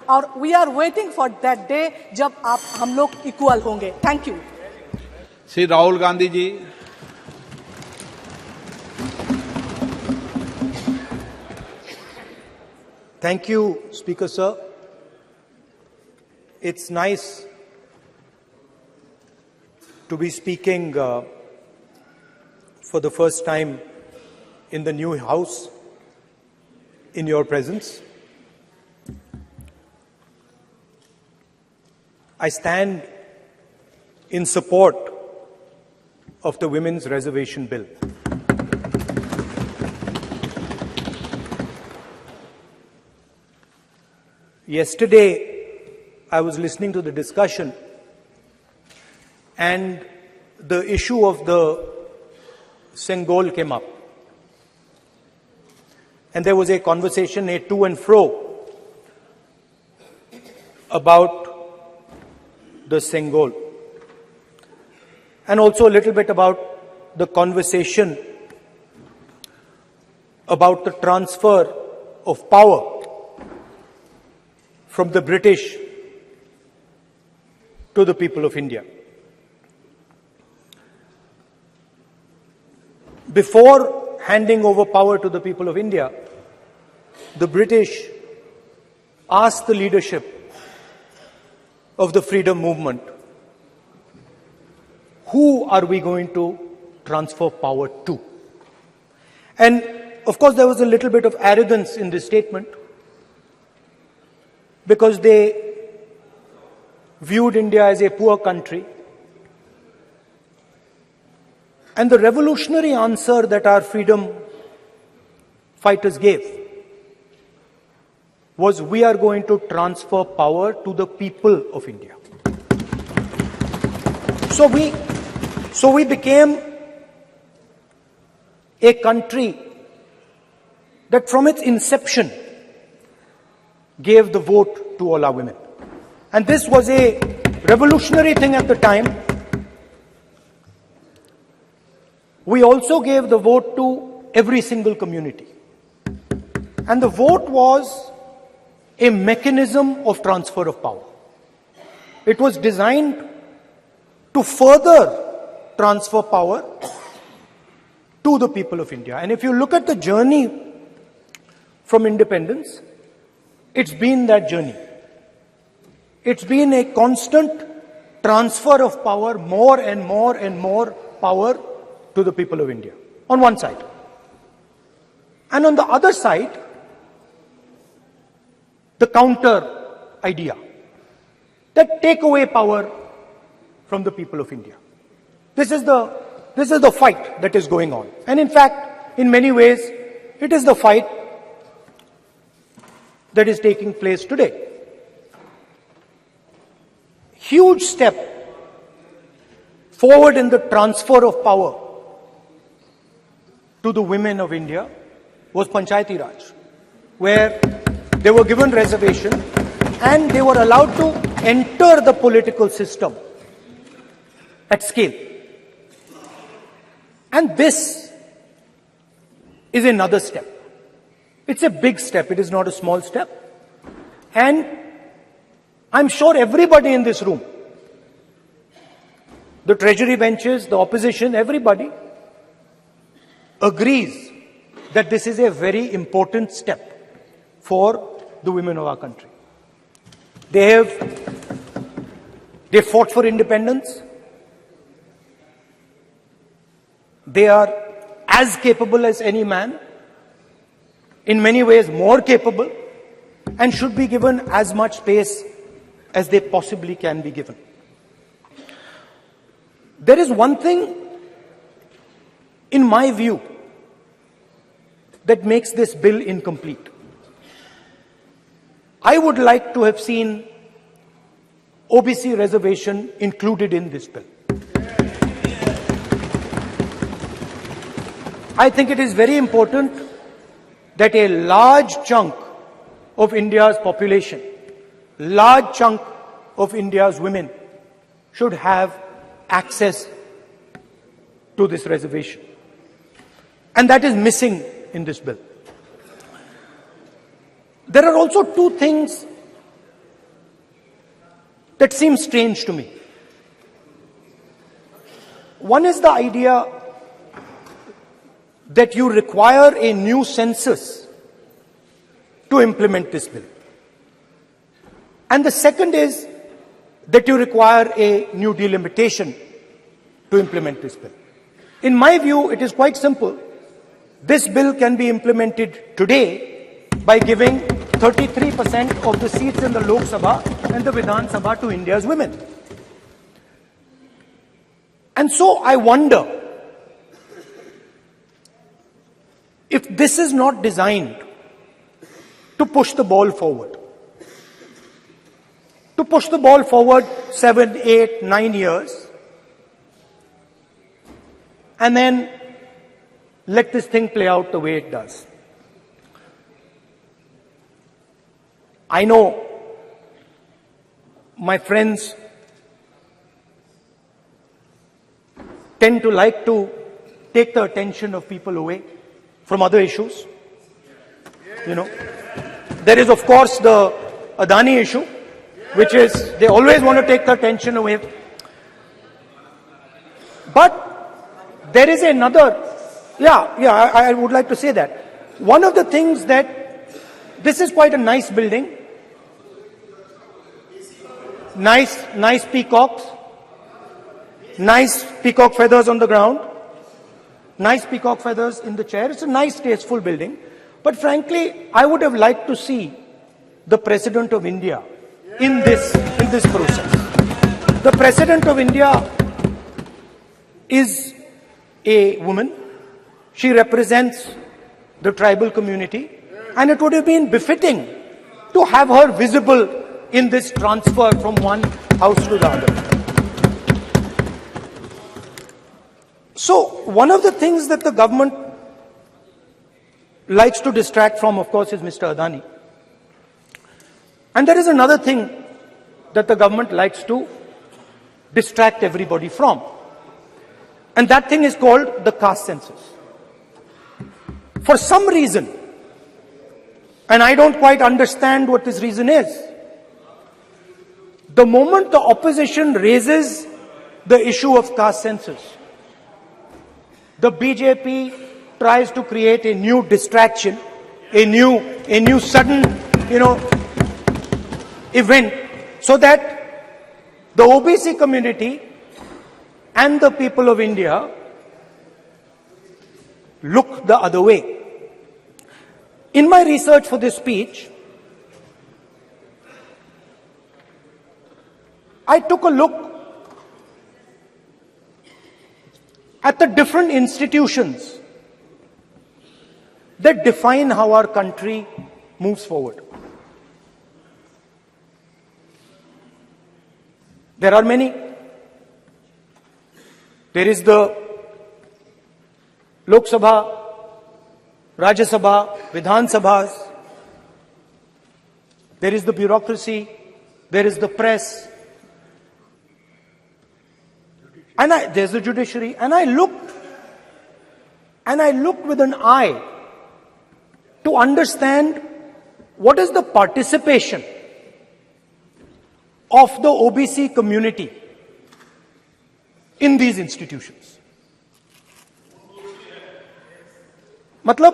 और we are waiting for that day जब आप हम लोग इक्वल होंगे. Thank you. Shri Rahul Gandhi ji. Thank you, Speaker Sir. It's nice to be speaking for the first time in the new House in your presence. I stand in support of the Women's Reservation Bill. Yesterday, I was listening to the discussion, and the issue of the Sengol came up. And there was a conversation, a to and fro, about the Sengol. And also a little bit about the conversation about the transfer of power from the British to the people of India. Before handing over power to the people of India, the British asked the leadership of the freedom movement, who are we going to transfer power to? And of course, there was a little bit of arrogance in this statement, because they viewed India as a poor country. And the revolutionary answer that our freedom fighters gave was, we are going to transfer power to the people of India. So we became a country that from its inception gave the vote to all our women. And this was a revolutionary thing at the time. We also gave the vote to every single community. And the vote was a mechanism of transfer of power. It was designed to further transfer power to the people of India. And if you look at the journey from independence, it's been that journey. It's been a constant transfer of power, more and more and more power to the people of India, on one side. And on the other side, the counter idea that take away power from the people of India. This is the fight that is going on. And in fact, in many ways, it is the fight that is taking place today. Huge step forward in the transfer of power to the women of India was Panchayati Raj, where they were given reservation and they were allowed to enter the political system at scale. And this is another step. It's a big step. It is not a small step. And I'm sure everybody in this room, the treasury benches, the opposition, everybody agrees that this is a very important step for the women of our country. They fought for independence. They are as capable as any man, in many ways more capable, and should be given as much space as they possibly can be given. There is one thing, in my view, that makes this bill incomplete. I would like to have seen OBC reservation included in this bill. I think it is very important that a large chunk of India's population, large chunk of India's women should have access to this reservation. And that is missing in this bill. There are also two things that seem strange to me. One is the idea that you require a new census to implement this bill. And the second is that you require a new delimitation to implement this bill. In my view, it is quite simple. This bill can be implemented today by giving 33% of the seats in the Lok Sabha and the Vidhan Sabha to India's women. And so I wonder if this is not designed to push the ball forward. To push the ball forward 7, 8, 9 years, and then let this thing play out the way it does. I know my friends tend to like to take the attention of people away from other issues. You know, there is of course the Adani issue, which is they always want to take the attention away. But there is another, I would like to say that. One of the things that, this is quite a nice building. Nice peacocks. Nice peacock feathers on the ground. Nice peacock feathers in the chair. It's a nice, tasteful building. But frankly, I would have liked to see the President of India in this process. The President of India is a woman. She represents the tribal community, and it would have been befitting to have her visible in this transfer from one house to the other. So, one of the things that the government likes to distract from, of course, is Mr. Adani. And there is another thing that the government likes to distract everybody from. And that thing is called the caste census. For some reason, and I don't quite understand what this reason is, the moment the opposition raises the issue of caste census, the BJP tries to create a new distraction, a new sudden, event, so that the OBC community and the people of India look the other way. In my research for this speech, I took a look at the different institutions that define how our country moves forward. There are many. There is the Lok Sabha, Rajya Sabha, Vidhan Sabhas. There is the bureaucracy. There is the press. And there's the judiciary. And I looked with an eye to understand what is the participation of the OBC community in these institutions. मतलब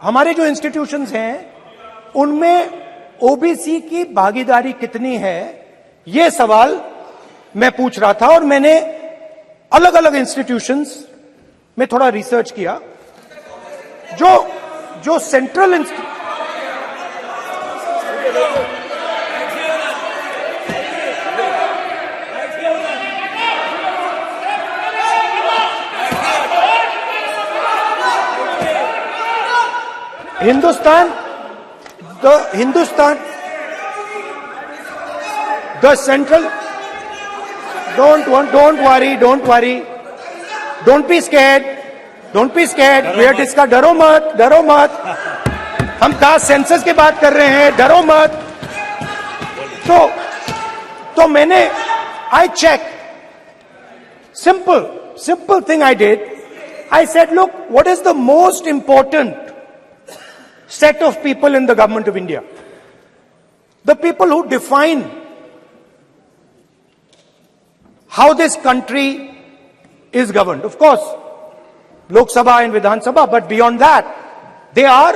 हमारे जो institutions हैं उनमें OBC की भागीदारी कितनी है, ये सवाल मैं पूछ रहा था और मैंने अलग अलग इंस्टीट्यूशंस में थोड़ा रिसर्च किया. जो central the central, don't worry, don't be scared, we are discussing, डरो मत, हम कास्ट सेंसस की बात कर रहे हैं, डरो मत. तो मैंने, I checked, simple thing I did, I said, look, what is the most important set of people in the government of India? The people who define how this country is governed. Of course, Lok Sabha and Vidhan Sabha, but beyond that, they are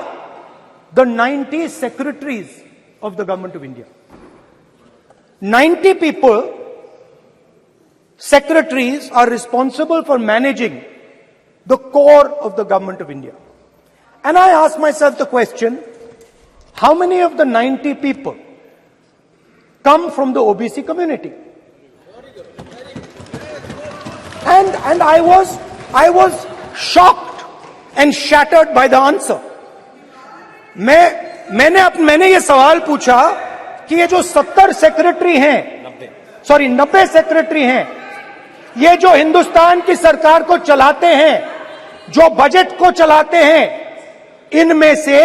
the 90 secretaries of the government of India. 90 people, secretaries, are responsible for managing the core of the government of India. And I ask myself the question, how many of the 90 people come from the OBC community? And I was shocked and shattered by the answer. मैंने ये सवाल पूछा कि ये जो 70 secretary हैं, 90 secretary हैं, ये जो हिंदुस्तान की सरकार को चलाते हैं, जो बजट को चलाते हैं, इनमें से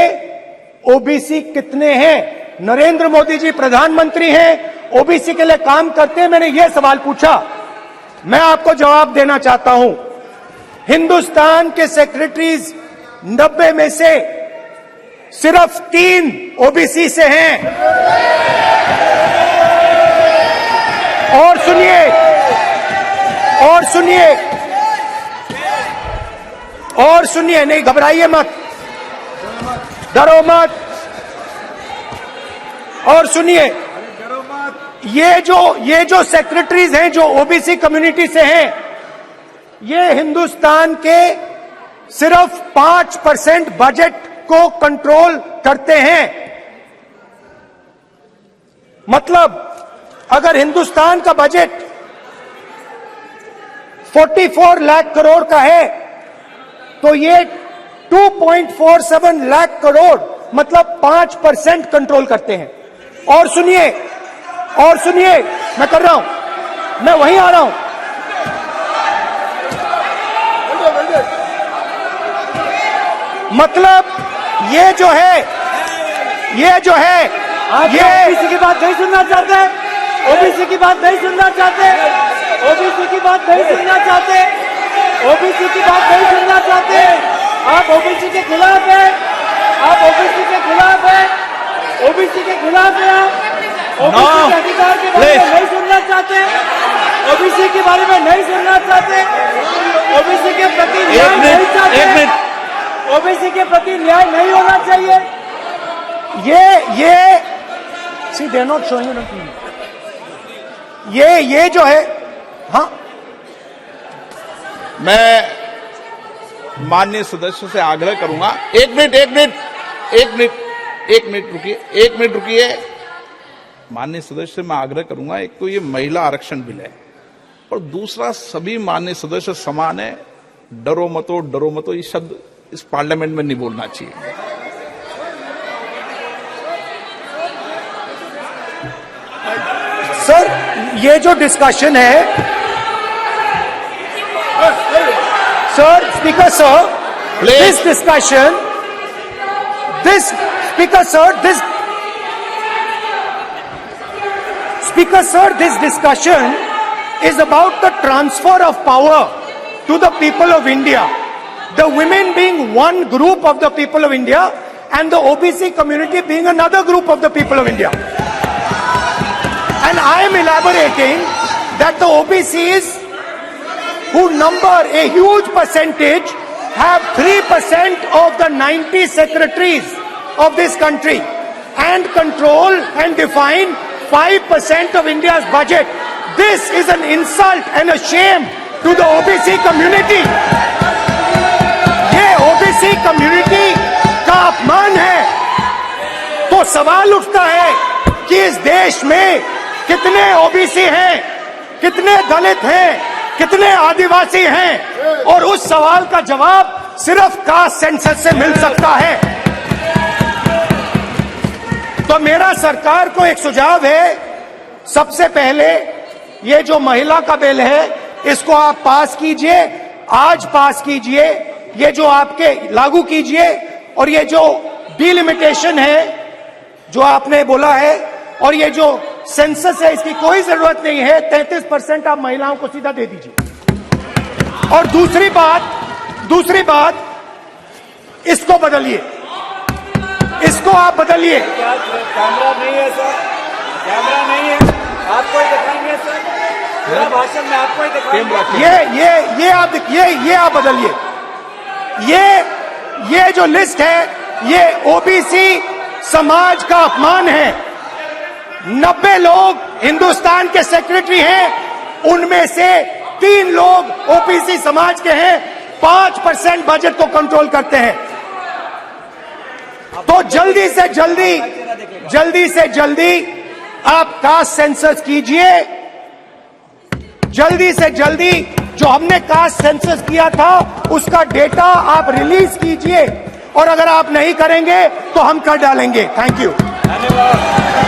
ओबीसी कितने हैं? नरेंद्र मोदी जी प्रधानमंत्री हैं, ओबीसी के लिए काम करते हैं। मैंने ये सवाल पूछा। मैं आपको जवाब देना चाहता हूं, हिंदुस्तान के सेक्रेटरीज 90 में से सिर्फ 3 ओबीसी से हैं। और सुनिए, नहीं घबराइए मत, डरो मत। और सुनिए, ये जो सेक्रेटरीज हैं जो ओबीसी कम्युनिटी से हैं, ये हिंदुस्तान के सिर्फ 5% बजट को कंट्रोल करते हैं। मतलब अगर हिंदुस्तान का बजट 44 लाख करोड़ का है, तो ये 2.47 लाख करोड़ मतलब 5% कंट्रोल करते हैं। और सुनिए, मैं कर रहा हूं, मैं वहीं आ रहा हूं। मतलब ये जो है ये ओबीसी की बात नहीं सुनना चाहते, ओबीसी की बात नहीं सुनना चाहते, ओबीसी की बात नहीं सुनना चाहते, ओबीसी की बात नहीं सुनना चाहते। आप ओबीसी के खिलाफ हैं, आप ओबीसी के खिलाफ हैं, ओबीसी के खिलाफ हैं। आप ओबीसी के अधिकार के बारे में नहीं सुनना चाहते, ओबीसी के बारे में नहीं सुनना चाहते, ओबीसी के प्रति न्याय नहीं चाहते, ओबीसी के प्रति न्याय नहीं होना चाहिए। ये सी दे नॉट शोइंग ये जो है, हाँ, मैं माननीय सदस्य से आग्रह करूंगा, एक मिनट रुकिए। माननीय सदस्य से मैं आग्रह करूंगा, एक तो ये महिला आरक्षण बिल है, और दूसरा सभी माननीय सदस्य समान है। डरो मतो ये शब्द इस पार्लियामेंट में नहीं बोलना चाहिए। सर, ये जो डिस्कशन है, sir, speaker sir, this discussion, this discussion is about the transfer of power to the people of India. The women being one group of the people of India and the OBC community being another group of the people of India. And I am elaborating that the OBCs, who number a huge percentage, have 3% of the 90 secretaries of this country and control and define 5% of India's budget. This is an insult and a shame to the OBC community. ये OBC community का अपमान है। तो सवाल उठता है कि इस देश में कितने ओबीसी हैं, कितने दलित हैं, कितने आदिवासी हैं, और उस सवाल का जवाब सिर्फ कास्ट सेंसस से मिल सकता है। तो मेरा सरकार को एक सुझाव है, सबसे पहले ये जो महिला का बिल है, इसको आप पास कीजिए, आज पास कीजिए, ये जो आपके लागू कीजिए, और ये जो डिलिमिटेशन है जो आपने बोला है, और ये जो सेंसस है, इसकी कोई जरूरत नहीं है। 33% आप महिलाओं को सीधा दे दीजिए। और दूसरी बात, इसको बदलिए, इसको आप बदलिए। कैमरा नहीं है सर, कैमरा नहीं है, आपको दिखाएंगे सर। पूरा भाषण में आपको ही दिखाई कैमरा ये आप बदलिए। ये जो लिस्ट है ये ओबीसी समाज का अपमान है। 90 लोग हिंदुस्तान के सेक्रेटरी हैं, उनमें से 3 लोग ओबीसी समाज के हैं, 5% बजट को कंट्रोल करते हैं। तो जल्दी से जल्दी आप कास्ट सेंसस कीजिए, जल्दी से जल्दी जो हमने कास्ट सेंसस किया था उसका डेटा आप रिलीज कीजिए, और अगर आप नहीं करेंगे तो हम कर डालेंगे। Thank you. धन्यवाद।